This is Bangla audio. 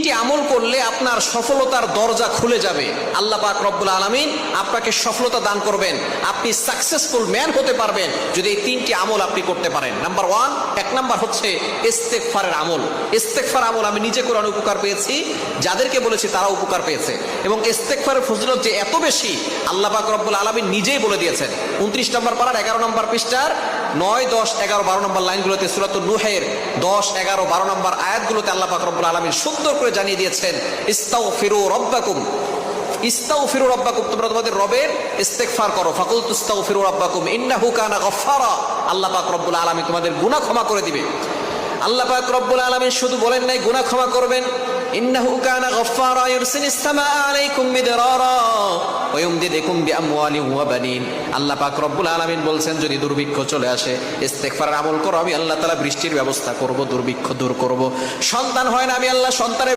তিনটি আমল করলে আপনার সফলতার দরজা খুলে যাবে। আল্লাহ পাক রব্বুল আলামিন আপনাকে সফলতা দান করবেন, আপনি সাকসেসফুল ম্যান হতে পারবেন যদি এই তিনটি আমল আপনি করতে পারেন। নাম্বার 1, 1 নাম্বার হচ্ছে ইস্তেগফারের আমল। ইস্তেগফার আমল আমি নিজে করে অনেক উপকার পেয়েছি, যাদেরকে বলেছি তারা উপকার পেয়েছে। এবং ইস্তেগফারের ফজিলত যে এত বেশি আল্লাহ পাক রব্বুল আলামিন নিজেই বলে দিয়েছেন। 29 নম্বর পারার 11 নম্বর পৃষ্ঠার 9, 10, 11, 12 নম্বর লাইনগুলোতে সূরাতুন নূহের 10, 11, 12 নম্বর আয়াতগুলোতে আল্লাহ পাক রব্বুল আলামিন সুন্দর করে জানিয়ে দিয়েছেন, ইস্তাগফিরু রাব্বাকুম, ইস্তাগফিরু রাব্বাকুম, তোমরা তোমাদের রবের ইস্তেগফার করো। ফাকুলতু ইস্তাগফিরু রাব্বাকুম ইন্নাহু কানা গাফফারা, আল্লাহ পাক রব্বুল আলামিন তোমাদের গুনাহ ক্ষমা করে দিবে। আল্লাহ পাক রব্বুল আলামিন শুধু বলেন নাই গুনাহ ক্ষমা করবেন, ইন্নাহু কানা গাফফারা ইউরসিলিস সামাআ আলাইকুম মিদরারা ওয়া ইউমদিদুকুম বিআমওয়ালিন ওয়া বানিন। আল্লাহ পাক রব্বুল আলামিন বলছেন যদি দুর্ভিক্ষ চলে আসে ইস্তেগফারের আমল করো, আমি আল্লাহ তাআলা বৃষ্টির ব্যবস্থা করব, দুর্ভিক্ষ দূর করব। সন্তান হয় না, আমি আল্লাহ সন্তানের